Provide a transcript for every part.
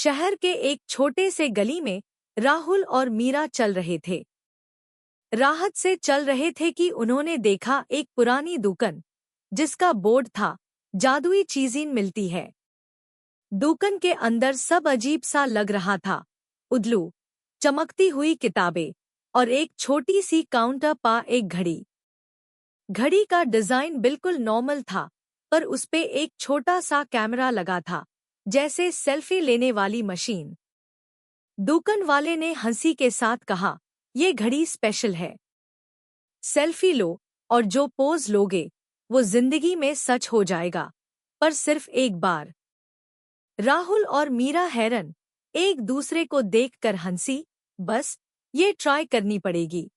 शहर के एक छोटे से गली में राहुल और मीरा चल रहे थे। राहत से चल रहे थे कि उन्होंने देखा एक पुरानी दुकान जिसका बोर्ड था, जादुई चीज़ें मिलती है। दुकान के अंदर सब अजीब सा लग रहा था। उल्लू, चमकती हुई किताबें और एक छोटी सी काउंटर पा एक घड़ी। घड़ी का डिजाइन बिल्कुल नॉर्मल था, पर उसपे एक छोटा सा कैमरा लगा था, जैसे सेल्फी लेने वाली मशीन। दुकान वाले ने हंसी के साथ कहा, ये घड़ी स्पेशल है। सेल्फी लो और जो पोज लोगे वो जिंदगी में सच हो जाएगा, पर सिर्फ एक बार। राहुल और मीरा हैरान एक दूसरे को देखकर हंसी। बस ये ट्राई करनी पड़ेगी।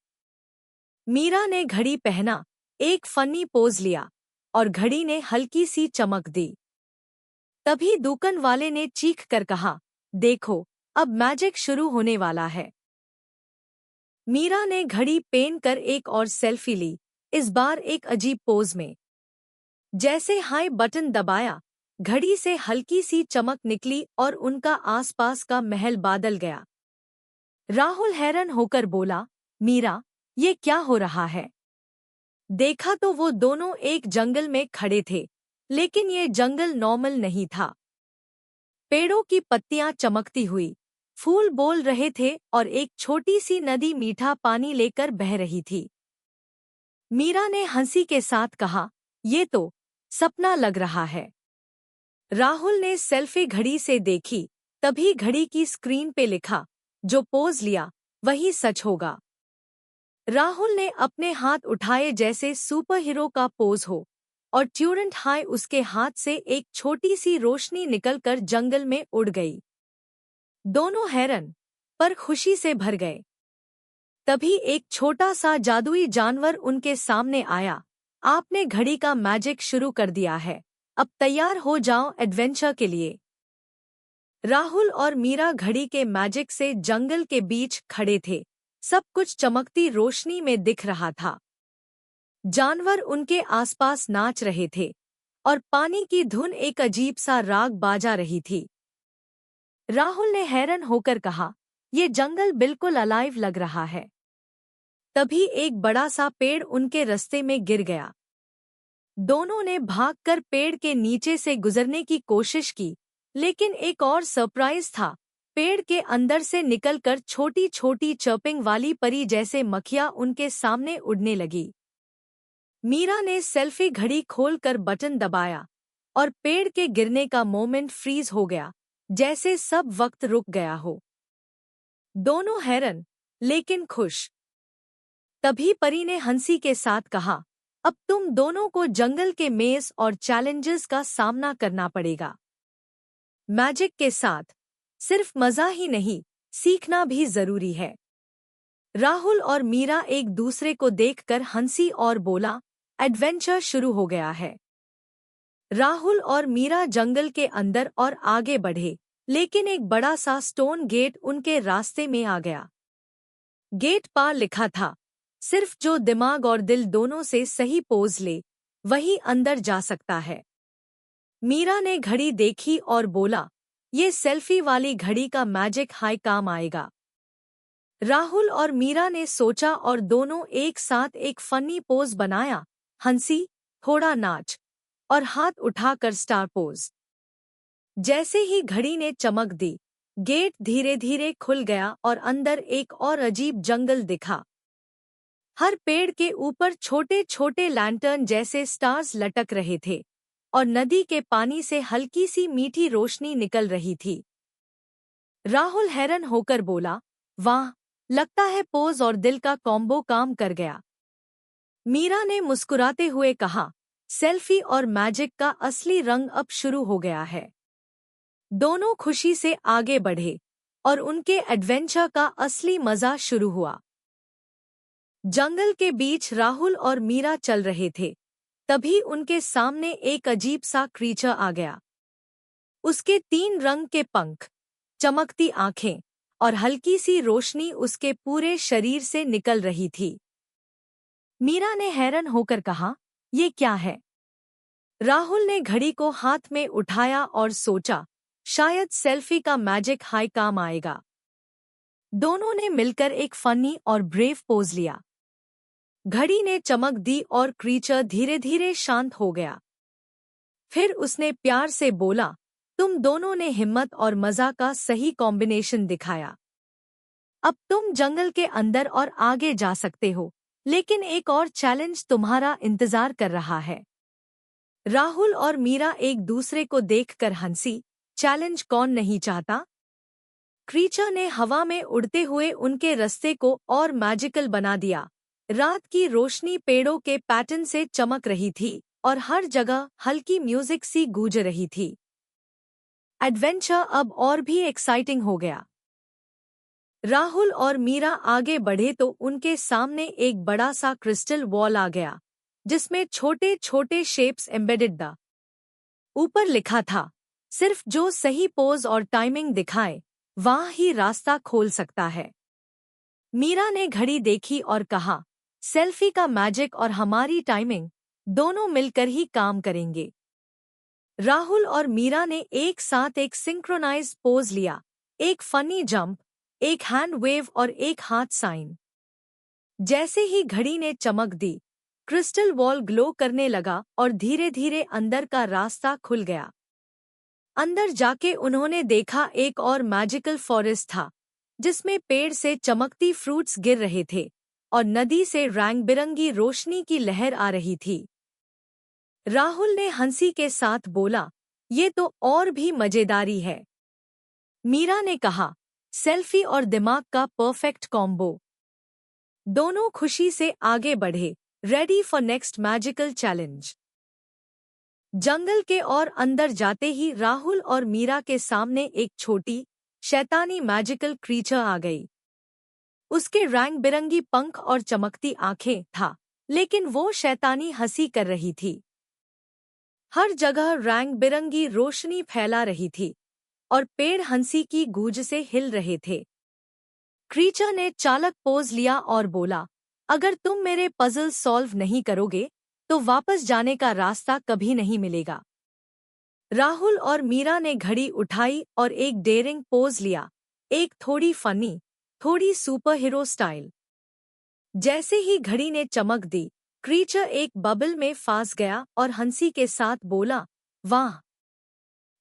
मीरा ने घड़ी पहना, एक फनी पोज लिया और घड़ी ने हल्की सी चमक दी। तभी दुकान वाले ने चीख कर कहा, देखो, अब मैजिक शुरू होने वाला है। मीरा ने घड़ी पहन कर एक और सेल्फी ली, इस बार एक अजीब पोज में। जैसे हाई बटन दबाया, घड़ी से हल्की सी चमक निकली और उनका आसपास का महल बादल गया। राहुल हैरान होकर बोला, मीरा, ये क्या हो रहा है? देखा तो वो दोनों एक जंगल में खड़े थे, लेकिन ये जंगल नॉर्मल नहीं था। पेड़ों की पत्तियां चमकती हुई, फूल बोल रहे थे और एक छोटी सी नदी मीठा पानी लेकर बह रही थी। मीरा ने हंसी के साथ कहा, ये तो सपना लग रहा है। राहुल ने सेल्फी घड़ी से देखी, तभी घड़ी की स्क्रीन पे लिखा, जो पोज लिया वही सच होगा। राहुल ने अपने हाथ उठाए जैसे सुपर हीरो का पोज हो, और ट्यूरेंट हाई उसके हाथ से एक छोटी सी रोशनी निकलकर जंगल में उड़ गई। दोनों हैरान पर खुशी से भर गए। तभी एक छोटा सा जादुई जानवर उनके सामने आया। आपने घड़ी का मैजिक शुरू कर दिया है, अब तैयार हो जाओ एडवेंचर के लिए। राहुल और मीरा घड़ी के मैजिक से जंगल के बीच खड़े थे। सब कुछ चमकती रोशनी में दिख रहा था। जानवर उनके आसपास नाच रहे थे और पानी की धुन एक अजीब सा राग बाजा रही थी। राहुल ने हैरान होकर कहा, ये जंगल बिल्कुल अलाइव लग रहा है। तभी एक बड़ा सा पेड़ उनके रास्ते में गिर गया। दोनों ने भागकर पेड़ के नीचे से गुजरने की कोशिश की, लेकिन एक और सरप्राइज था। पेड़ के अंदर से निकलकर छोटी छोटी चर्पिंग वाली परी जैसे मक्खियां उनके सामने उड़ने लगी। मीरा ने सेल्फी घड़ी खोलकर बटन दबाया और पेड़ के गिरने का मोमेंट फ्रीज हो गया, जैसे सब वक्त रुक गया हो। दोनों हैरान लेकिन खुश। तभी परी ने हंसी के साथ कहा, अब तुम दोनों को जंगल के मेज और चैलेंजेस का सामना करना पड़ेगा। मैजिक के साथ सिर्फ मजा ही नहीं, सीखना भी जरूरी है। राहुल और मीरा एक दूसरे को देखकर हंसी और बोला, एडवेंचर शुरू हो गया है। राहुल और मीरा जंगल के अंदर और आगे बढ़े, लेकिन एक बड़ा सा स्टोन गेट उनके रास्ते में आ गया। गेट पर लिखा था, सिर्फ जो दिमाग और दिल दोनों से सही पोज ले, वही अंदर जा सकता है। मीरा ने घड़ी देखी और बोला, ये सेल्फी वाली घड़ी का मैजिक हाई काम आएगा। राहुल और मीरा ने सोचा और दोनों एक साथ एक फनी पोज बनाया, हंसी, थोड़ा नाच और हाथ उठाकर स्टार पोज। जैसे ही घड़ी ने चमक दी, गेट धीरे धीरे खुल गया और अंदर एक और अजीब जंगल दिखा। हर पेड़ के ऊपर छोटे छोटे लैंटर्न जैसे स्टार्स लटक रहे थे और नदी के पानी से हल्की सी मीठी रोशनी निकल रही थी। राहुल हैरान होकर बोला, वाह, लगता है पोज और दिल का कॉम्बो काम कर गया। मीरा ने मुस्कुराते हुए कहा, सेल्फी और मैजिक का असली रंग अब शुरू हो गया है। दोनों खुशी से आगे बढ़े और उनके एडवेंचर का असली मजा शुरू हुआ। जंगल के बीच राहुल और मीरा चल रहे थे। तभी उनके सामने एक अजीब सा क्रीचर आ गया। उसके 3 रंग के पंख, चमकती आंखें और हल्की सी रोशनी उसके पूरे शरीर से निकल रही थी। मीरा ने हैरान होकर कहा, ये क्या है? राहुल ने घड़ी को हाथ में उठाया और सोचा, शायद सेल्फी का मैजिक हाई काम आएगा। दोनों ने मिलकर एक फनी और ब्रेव पोज लिया। घड़ी ने चमक दी और क्रीचर धीरे धीरे शांत हो गया। फिर उसने प्यार से बोला, तुम दोनों ने हिम्मत और मजा का सही कॉम्बिनेशन दिखाया। अब तुम जंगल के अंदर और आगे जा सकते हो, लेकिन एक और चैलेंज तुम्हारा इंतजार कर रहा है। राहुल और मीरा एक दूसरे को देखकर हंसी। चैलेंज कौन नहीं चाहता? क्रीचर ने हवा में उड़ते हुए उनके रास्ते को और मैजिकल बना दिया। रात की रोशनी पेड़ों के पैटर्न से चमक रही थी और हर जगह हल्की म्यूजिक सी गूंज रही थी। एडवेंचर अब और भी एक्साइटिंग हो गया। राहुल और मीरा आगे बढ़े तो उनके सामने एक बड़ा सा क्रिस्टल वॉल आ गया, जिसमें छोटे छोटे शेप्स एम्बेडेड था। ऊपर लिखा था, सिर्फ जो सही पोज और टाइमिंग दिखाए वहाँ ही रास्ता खोल सकता है। मीरा ने घड़ी देखी और कहा, सेल्फी का मैजिक और हमारी टाइमिंग दोनों मिलकर ही काम करेंगे। राहुल और मीरा ने एक साथ एक सिंक्रोनाइज्ड पोज लिया, एक फनी जंप, एक हैंड वेव और एक हाथ साइन। जैसे ही घड़ी ने चमक दी, क्रिस्टल वॉल ग्लो करने लगा और धीरे धीरे अंदर का रास्ता खुल गया। अंदर जाके उन्होंने देखा एक और मैजिकल फॉरेस्ट था, जिसमें पेड़ से चमकती फ्रूट्स गिर रहे थे और नदी से रंग बिरंगी रोशनी की लहर आ रही थी। राहुल ने हंसी के साथ बोला, ये तो और भी मजेदारी है। मीरा ने कहा, सेल्फी और दिमाग का परफेक्ट कॉम्बो। दोनों खुशी से आगे बढ़े, ready for next magical challenge. जंगल के और अंदर जाते ही राहुल और मीरा के सामने एक छोटी शैतानी मैजिकल क्रीचर आ गई। उसके रंग बिरंगी पंख और चमकती आंखें था, लेकिन वो शैतानी हंसी कर रही थी। हर जगह रंग बिरंगी रोशनी फैला रही थी और पेड़ हंसी की गूंज से हिल रहे थे। क्रीचर ने चालक पोज लिया और बोला, अगर तुम मेरे पजल सॉल्व नहीं करोगे तो वापस जाने का रास्ता कभी नहीं मिलेगा। राहुल और मीरा ने घड़ी उठाई और एक डेयरिंग पोज लिया, एक थोड़ी फनी, थोड़ी सुपर हीरो स्टाइल। जैसे ही घड़ी ने चमक दी, क्रीचर एक बबल में फंस गया और हंसी के साथ बोला, वाह,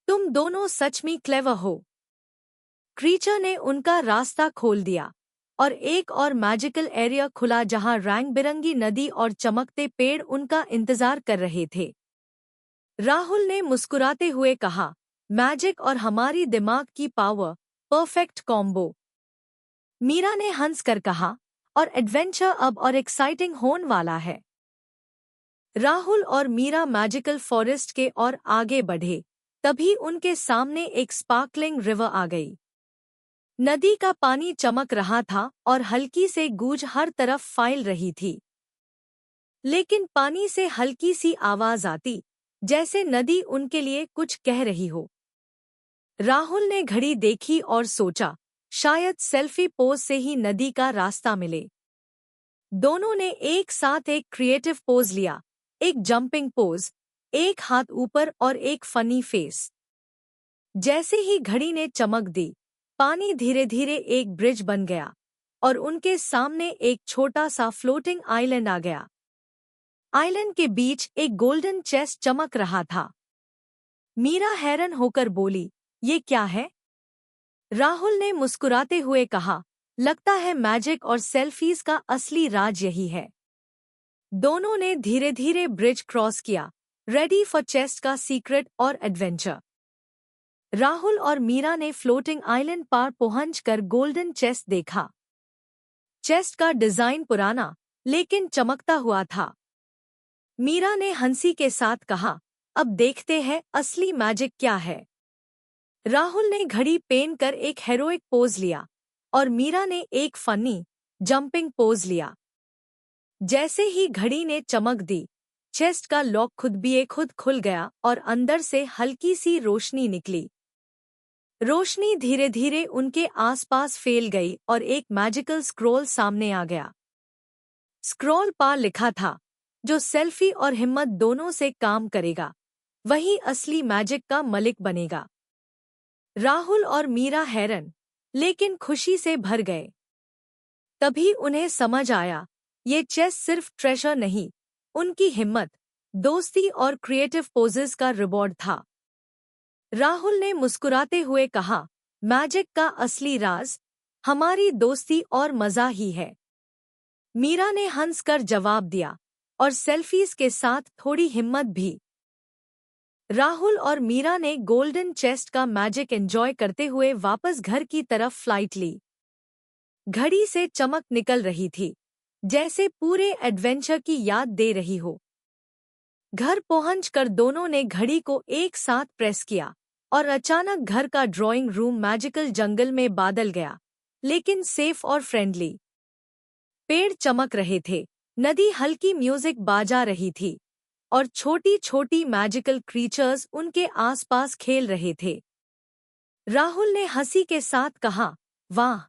तुम दोनों सच में क्लेवर हो। क्रीचर ने उनका रास्ता खोल दिया और एक और मैजिकल एरिया खुला जहां रंग बिरंगी नदी और चमकते पेड़ उनका इंतजार कर रहे थे। राहुल ने मुस्कुराते हुए कहा, मैजिक और हमारी दिमाग की पावर, परफेक्ट कॉम्बो। मीरा ने हंस कर कहा, और एडवेंचर अब और एक्साइटिंग होने वाला है। राहुल और मीरा मैजिकल फॉरेस्ट के और आगे बढ़े, तभी उनके सामने एक स्पार्कलिंग रिवर आ गई। नदी का पानी चमक रहा था और हल्की से गूंज हर तरफ फैल रही थी। लेकिन पानी से हल्की सी आवाज आती, जैसे नदी उनके लिए कुछ कह रही हो। राहुल ने घड़ी देखी और सोचा, शायद सेल्फी पोज से ही नदी का रास्ता मिले। दोनों ने एक साथ एक क्रिएटिव पोज लिया, एक जंपिंग पोज, एक हाथ ऊपर और एक फनी फेस। जैसे ही घड़ी ने चमक दी, पानी धीरे धीरे एक ब्रिज बन गया और उनके सामने एक छोटा सा फ्लोटिंग आइलैंड आ गया। आइलैंड के बीच एक गोल्डन चेस्ट चमक रहा था। मीरा हैरान होकर बोली, ये क्या है? राहुल ने मुस्कुराते हुए कहा, लगता है मैजिक और सेल्फीज का असली राज यही है। दोनों ने धीरे धीरे ब्रिज क्रॉस किया, रेडी फॉर चेस्ट का सीक्रेट और एडवेंचर। राहुल और मीरा ने फ्लोटिंग आइलैंड पार पहुंचकर गोल्डन चेस्ट देखा। चेस्ट का डिजाइन पुराना लेकिन चमकता हुआ था। मीरा ने हंसी के साथ कहा, अब देखते हैं असली मैजिक क्या है। राहुल ने घड़ी पहन कर एक हेरोइक पोज लिया और मीरा ने एक फनी जंपिंग पोज लिया। जैसे ही घड़ी ने चमक दी, चेस्ट का लॉक खुद खुल गया और अंदर से हल्की सी रोशनी निकली। रोशनी धीरे धीरे उनके आसपास फैल गई और एक मैजिकल स्क्रॉल सामने आ गया। स्क्रॉल पर लिखा था, जो सेल्फी और हिम्मत दोनों से काम करेगा, वही असली मैजिक का मलिक बनेगा। राहुल और मीरा हैरान लेकिन खुशी से भर गए। तभी उन्हें समझ आया, ये चेस सिर्फ ट्रेजर नहीं, उनकी हिम्मत, दोस्ती और क्रिएटिव पोजेस का रिवॉर्ड था। राहुल ने मुस्कुराते हुए कहा, मैजिक का असली राज हमारी दोस्ती और मजा ही है। मीरा ने हंसकर जवाब दिया, और सेल्फीज के साथ थोड़ी हिम्मत भी। राहुल और मीरा ने गोल्डन चेस्ट का मैजिक एंजॉय करते हुए वापस घर की तरफ फ्लाइट ली। घड़ी से चमक निकल रही थी, जैसे पूरे एडवेंचर की याद दे रही हो। घर पहुंचकर दोनों ने घड़ी को एक साथ प्रेस किया, और अचानक घर का ड्राइंग रूम मैजिकल जंगल में बदल गया, लेकिन सेफ और फ्रेंडली। पेड़ चमक रहे थे, नदी हल्की म्यूजिक बाजा रही थी, और छोटी छोटी मैजिकल क्रीचर्स उनके आसपास खेल रहे थे। राहुल ने हंसी के साथ कहा, वाह,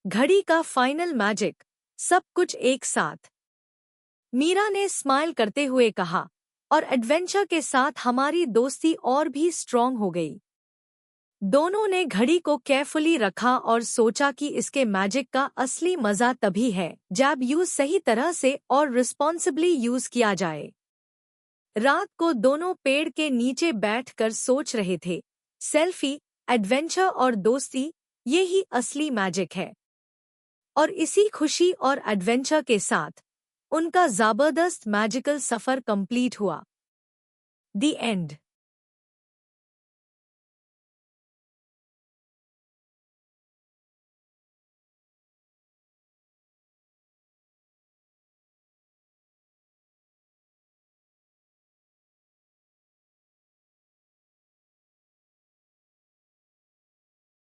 घड़ी का फाइनल मैजिक, सब कुछ एक साथ। मीरा ने स्माइल करते हुए कहा, और एडवेंचर के साथ हमारी दोस्ती और भी स्ट्रॉन्ग हो गई। दोनों ने घड़ी को केयरफुली रखा और सोचा कि इसके मैजिक का असली मजा तभी है जब यूज सही तरह से और रिस्पॉन्सिबली यूज किया जाए। रात को दोनों पेड़ के नीचे बैठकर सोच रहे थे, सेल्फी, एडवेंचर और दोस्ती, ये ही असली मैजिक है। और इसी खुशी और एडवेंचर के साथ उनका जबरदस्त मैजिकल सफर कंप्लीट हुआ। The end.